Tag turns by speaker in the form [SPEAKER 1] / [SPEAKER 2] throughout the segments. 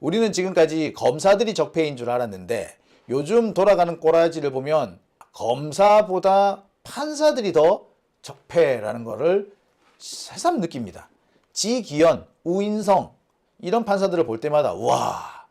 [SPEAKER 1] 우리는 지금까지 검사들이 적폐인 줄 알았는데 요즘 돌아가는 꼬라지를 보면 검사보다 판사들이 더 적폐라는 거를 새삼 느낍니다. 지기현, 우인성 이런 판사들을 볼 때마다 와,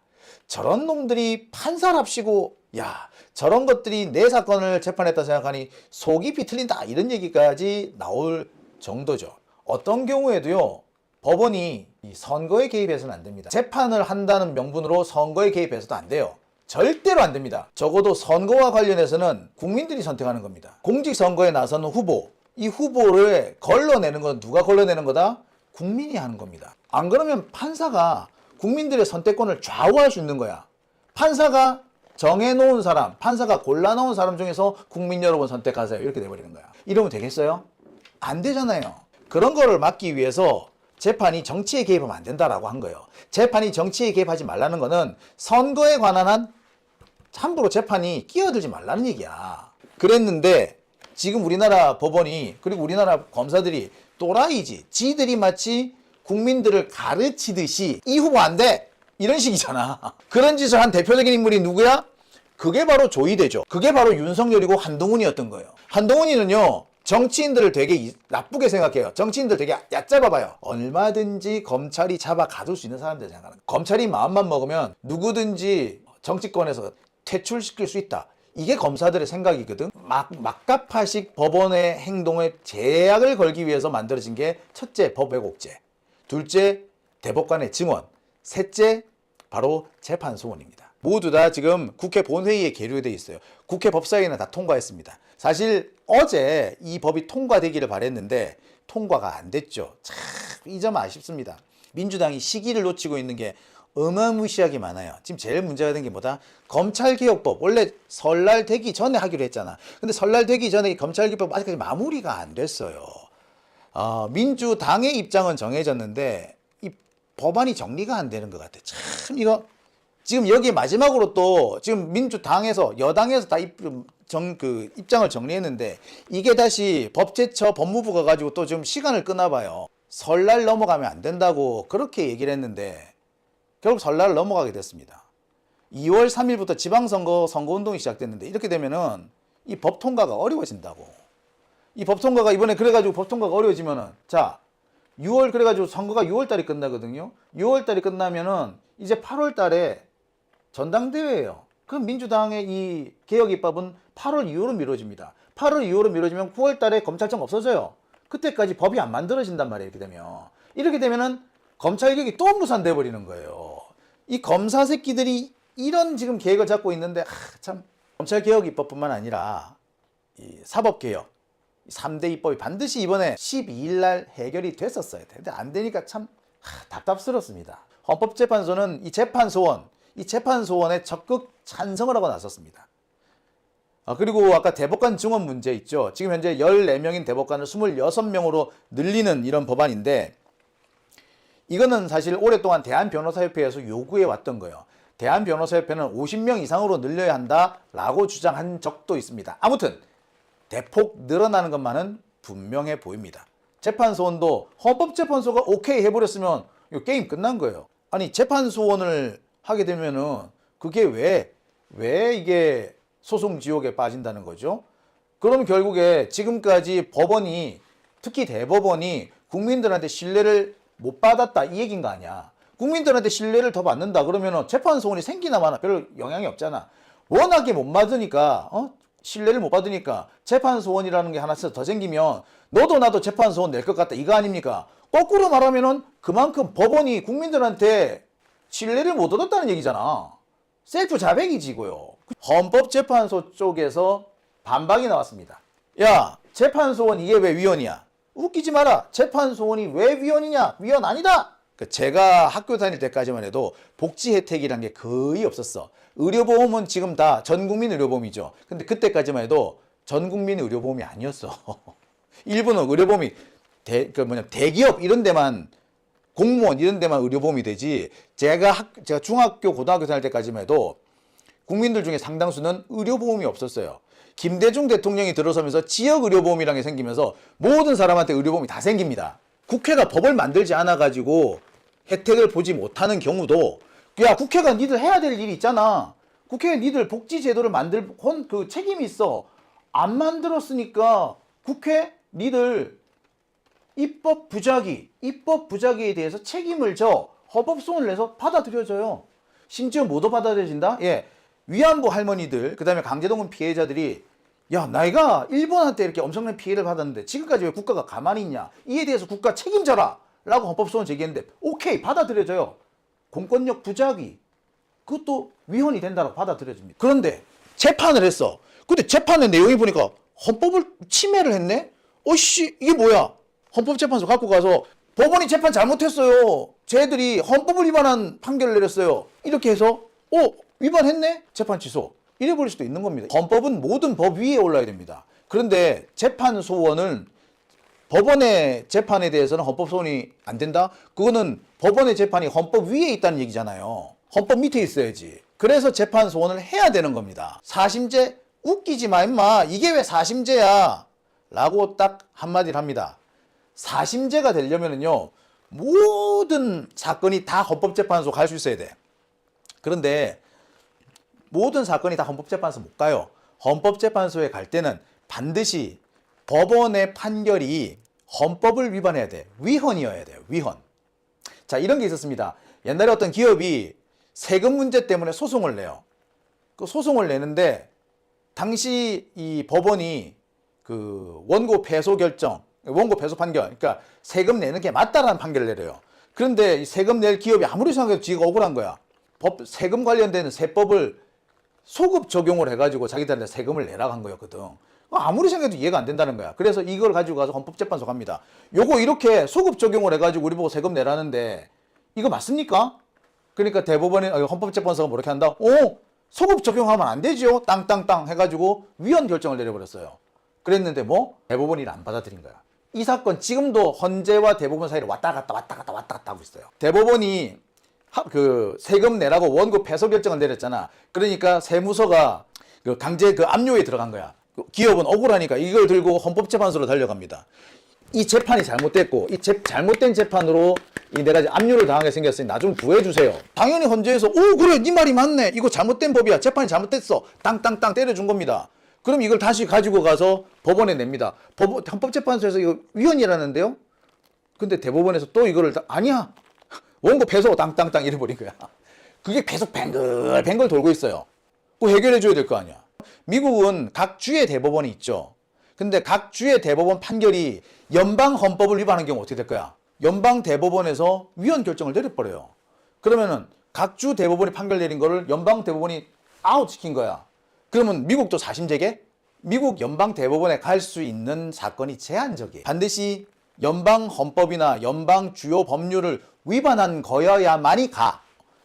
[SPEAKER 1] 저런 놈들이 판사랍시고 야, 저런 것들이 내 사건을 재판했다 생각하니 속이 비틀린다 이런 얘기까지 나올 정도죠. 어떤 경우에도요, 법원이 이 선거에 개입해서는 안 됩니다. 재판을 한다는 명분으로 선거에 개입해서도 안 돼요. 절대로 안 됩니다. 적어도 선거와 관련해서는 국민들이 선택하는 겁니다. 공직선거에 나서는 후보, 이 후보를 걸러내는 건 누가 걸러내는 거다? 국민이 하는 겁니다. 안 그러면 판사가 국민들의 선택권을 좌우할 수 있는 거야. 판사가 정해놓은 사람, 판사가 골라놓은 사람 중에서 국민 여러분 선택하세요. 이렇게 돼버리는 거야. 이러면 되겠어요? 안 되잖아요. 그런 거를 막기 위해서 재판이 정치에 개입하면 안 된다라고 한 거예요. 재판이 정치에 개입하지 말라는 거는 선거에 관한 한 함부로 재판이 끼어들지 말라는 얘기야. 그랬는데 지금 우리나라 법원이 그리고 우리나라 검사들이 또라이지. 지들이 마치 국민들을 가르치듯이 이 후보 안 돼! 이런 식이잖아. 그런 짓을 한 대표적인 인물이 누구야? 그게 바로 조이대죠. 그게 바로 윤석열이고 한동훈이었던 거예요. 한동훈이는요, 정치인들을 되게 나쁘게 생각해요. 정치인들 되게 얕잡아봐요. 얼마든지 검찰이 잡아 가둘 수 있는 사람들 생각하는 거예요. 검찰이 마음만 먹으면 누구든지 정치권에서 퇴출시킬 수 있다. 이게 검사들의 생각이거든. 막가파식 법원의 행동에 제약을 걸기 위해서 만들어진 게 첫째, 법왜곡죄. 둘째, 대법관의 증언. 셋째, 바로 재판소원입니다. 모두 다 지금 국회 본회의에 계류되어 있어요. 국회 법사위는 다 통과했습니다. 사실 어제 이 법이 통과되기를 바랬는데 통과가 안 됐죠. 참 이 점 아쉽습니다. 민주당이 시기를 놓치고 있는 게 어마무시하게 많아요. 지금 제일 문제가 된 게 뭐다? 검찰개혁법. 원래 설날 되기 전에 하기로 했잖아. 근데 설날 되기 전에 검찰개혁법 아직까지 마무리가 안 됐어요. 민주당의 입장은 정해졌는데 이 법안이 정리가 안 되는 것 같아. 참 이거 지금 여기 마지막으로 또 지금 민주당에서 여당에서 다 입장을 정리했는데 이게 다시 법제처 법무부가 가지고 또 좀 시간을 끄나 봐요. 설날 넘어가면 안 된다고 그렇게 얘기를 했는데 결국 설날 넘어가게 됐습니다. 2월 3일부터 지방선거 선거운동이 시작됐는데 이렇게 되면은 이 법 통과가 어려워진다고. 이 법 통과가 이번에 그래가지고 법 통과가 어려워지면은 자 6월 그래가지고 선거가 6월 달에 끝나거든요. 6월 달에 끝나면은 이제 8월 달에 전당대회예요. 그럼 민주당의 이 개혁 입법은 8월 이후로 미뤄집니다. 8월 이후로 미뤄지면 9월 달에 검찰청 없어져요. 그때까지 법이 안 만들어진단 말이에요. 이렇게 되면. 이렇게 되면은 검찰 개혁이 또 무산돼 버리는 거예요. 이 검사 새끼들이 이런 지금 계획을 잡고 있는데 참 검찰 개혁 입법뿐만 아니라 이 사법 개혁 3대 입법이 반드시 이번에 12일 날 해결이 됐었어요. 근데 안 되니까 참 답답스럽습니다. 헌법재판소는 이 재판소원에 적극 찬성을 하고 나섰습니다. 그리고 아까 대법관 증언 문제 있죠. 지금 현재 14명인 대법관을 26명으로 늘리는 이런 법안인데 이거는 사실 오랫동안 대한변호사협회에서 요구해 왔던 거예요. 대한변호사협회는 50명 이상으로 늘려야 한다라고 주장한 적도 있습니다. 아무튼 대폭 늘어나는 것만은 분명해 보입니다. 재판소원도 헌법재판소가 오케이 해버렸으면 이 게임 끝난 거예요. 아니 재판소원을 하게 되면은 그게 왜 이게 소송 지옥에 빠진다는 거죠? 그럼 결국에 지금까지 법원이 특히 대법원이 국민들한테 신뢰를 못 받았다 이 얘기인 거 아니야. 국민들한테 신뢰를 더 받는다 그러면은 재판소원이 생기나 마나 별 영향이 없잖아. 워낙에 못 받으니까 신뢰를 못 받으니까 재판소원이라는 게 하나씩 더 생기면 너도 나도 재판소원 낼 것 같다 이거 아닙니까? 거꾸로 말하면은 그만큼 법원이 국민들한테 신뢰를 못 얻었다는 얘기잖아. 셀프 자백이지고요. 헌법재판소 쪽에서 반박이 나왔습니다. 야, 재판소원 이게 왜 위헌이야? 웃기지 마라. 재판소원이 왜 위헌이냐? 위헌 아니다. 제가 학교 다닐 때까지만 해도 복지 혜택이란 게 거의 없었어. 의료보험은 지금 다 전국민 의료보험이죠. 근데 그때까지만 해도 전국민 의료보험이 아니었어. 일부는 의료보험이 대기업 이런 데만 공무원 이런 데만 의료보험이 되지. 제가 중학교 고등학교 다닐 때까지만 해도 국민들 중에 상당수는 의료보험이 없었어요. 김대중 대통령이 들어서면서 지역의료보험이라는 게 생기면서 모든 사람한테 의료보험이 다 생깁니다. 국회가 법을 만들지 않아 가지고 혜택을 보지 못하는 경우도 야, 국회가 니들 해야 될 일이 있잖아. 국회에 니들 복지 제도를 만들 그 책임이 있어. 안 만들었으니까 국회 니들 입법 부작위에 대해서 책임을 져. 헌법소원을 내서 받아들여져요. 심지어 뭐도 받아들여진다? 예. 위안부 할머니들, 그 다음에 강제동원 피해자들이 야, 나이가 일본한테 이렇게 엄청난 피해를 받았는데 지금까지 왜 국가가 가만히 있냐? 이에 대해서 국가 책임져라! 라고 헌법소원 제기했는데 오케이, 받아들여져요. 공권력 부작위, 그것도 위헌이 된다고 받아들여집니다. 그런데 재판을 했어. 근데 재판의 내용이 보니까 헌법을 침해를 했네? 어이씨, 이게 뭐야? 헌법재판소 갖고 가서 법원이 재판 잘못했어요. 쟤들이 헌법을 위반한 판결을 내렸어요. 이렇게 해서 위반했네? 재판 취소. 이래 버릴 수도 있는 겁니다. 헌법은 모든 법 위에 올라야 됩니다. 그런데 재판소원은 법원의 재판에 대해서는 헌법소원이 안 된다? 그거는 법원의 재판이 헌법 위에 있다는 얘기잖아요. 헌법 밑에 있어야지. 그래서 재판소원을 해야 되는 겁니다. 사심제 웃기지 마 임마. 이게 왜 사심제야? 라고 딱 한마디를 합니다. 사심제가 되려면은요, 모든 사건이 다 헌법재판소 갈 수 있어야 돼. 그런데 모든 사건이 다 헌법재판소 못 가요. 헌법재판소에 갈 때는 반드시 법원의 판결이 헌법을 위반해야 돼. 위헌이어야 돼요. 위헌. 자, 이런 게 있었습니다. 옛날에 어떤 기업이 세금 문제 때문에 소송을 내요. 그 소송을 내는데 당시 이 법원이 그 원고 패소 결정, 원고 패소 판결, 그러니까 세금 내는 게 맞다라는 판결을 내려요. 그런데 이 세금 낼 기업이 아무리 생각해도 지가 억울한 거야. 세금 관련된 세법을 소급 적용을 해가지고 자기들한테 세금을 내라고 한 거였거든. 아무리 생각해도 이해가 안 된다는 거야. 그래서 이걸 가지고 가서 헌법재판소 갑니다. 요거 이렇게 소급 적용을 해가지고 우리 보고 세금 내라는데 이거 맞습니까? 그러니까 대법원이 헌법재판소가 뭐 이렇게 한다? 소급 적용하면 안 되죠. 땅땅땅 해가지고 위헌 결정을 내려버렸어요. 그랬는데 뭐 대법원이 안 받아들인 거야. 이 사건 지금도 헌재와 대법원 사이를 왔다 갔다 하고 있어요. 대법원이 그 세금 내라고 원고 패소 결정을 내렸잖아. 그러니까 세무서가 그 강제 그 압류에 들어간 거야. 기업은 억울하니까 이걸 들고 헌법재판소로 달려갑니다. 이 재판이 잘못됐고 이 잘못된 재판으로 내가 압류를 당하게 생겼으니 나 좀 구해주세요. 당연히 헌재에서 그래 네 말이 맞네. 이거 잘못된 법이야. 재판이 잘못됐어. 땅땅땅 때려준 겁니다. 그럼 이걸 다시 가지고 가서 법원에 냅니다. 헌법재판소에서 이거 위헌이라는데요. 근데 대법원에서 또 이거를 아니야. 원고 패소 땅땅땅 이래버린 거야. 그게 계속 뱅글뱅글 돌고 있어요. 그거 해결해줘야 될 거 아니야. 미국은 각 주의 대법원이 있죠. 근데 각 주의 대법원 판결이 연방 헌법을 위반한 경우 어떻게 될 거야? 연방 대법원에서 위헌 결정을 내려버려요. 그러면은 각 주 대법원이 판결 내린 거를 연방 대법원이 아웃시킨 거야. 그러면 미국도 사심제게? 미국 연방 대법원에 갈 수 있는 사건이 제한적이에요. 반드시 연방 헌법이나 연방 주요 법률을 위반한 거여야만이 가.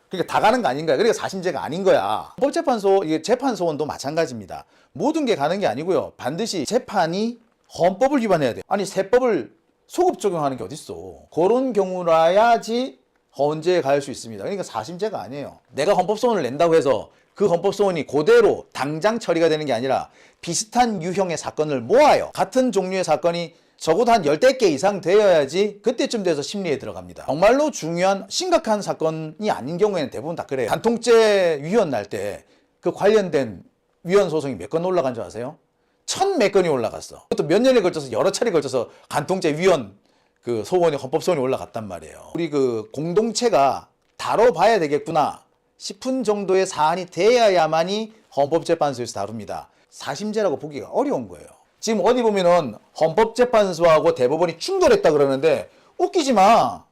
[SPEAKER 1] 그러니까 다 가는 거 아닌 거야. 그러니까 사심제가 아닌 거야. 헌법재판소, 이게 재판소원도 마찬가지입니다. 모든 게 가는 게 아니고요. 반드시 재판이 헌법을 위반해야 돼. 아니 세법을 소급 적용하는 게 어딨어. 그런 경우라야지 헌재에 갈 수 있습니다. 그러니까 사심제가 아니에요. 내가 헌법소원을 낸다고 해서 그 헌법소원이 그대로 당장 처리가 되는 게 아니라 비슷한 유형의 사건을 모아요. 같은 종류의 사건이 적어도 한 10대 개 이상 되어야지 그때쯤 돼서 심리에 들어갑니다. 정말로 중요한 심각한 사건이 아닌 경우에는 대부분 다 그래요. 간통죄 위헌 날 때 그 관련된 위헌 소송이 몇 건 올라간 줄 아세요? 1000몇 건이 올라갔어. 그것도 몇 년에 걸쳐서 여러 차례 걸쳐서 간통죄 위헌 그 소원이 헌법소원이 올라갔단 말이에요. 우리 그 공동체가 다뤄봐야 되겠구나 싶은 정도의 사안이 되어야만이 헌법재판소에서 다룹니다. 사심제라고 보기가 어려운 거예요. 지금 어디 보면은 헌법재판소하고 대법원이 충돌했다 그러는데 웃기지 마.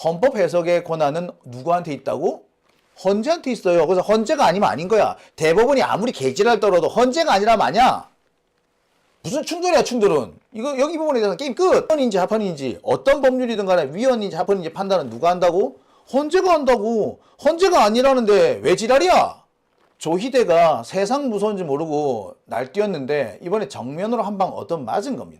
[SPEAKER 1] 헌법 해석의 권한은 누구한테 있다고? 헌재한테 있어요. 그래서 헌재가 아니면 아닌 거야. 대법원이 아무리 개지랄 떨어도 헌재가 아니라면 아니야. 무슨 충돌이야 충돌은. 이거 여기 부분에 대해서 게임 끝. 위헌인지 합헌인지 어떤 법률이든 간에 위헌인지 합헌인지 판단은 누가 한다고? 헌재가 한다고. 헌재가 아니라는데 왜 지랄이야? 조희대가 세상 무서운지 모르고 날뛰었는데 이번에 정면으로 한 방 얻어맞은 겁니다.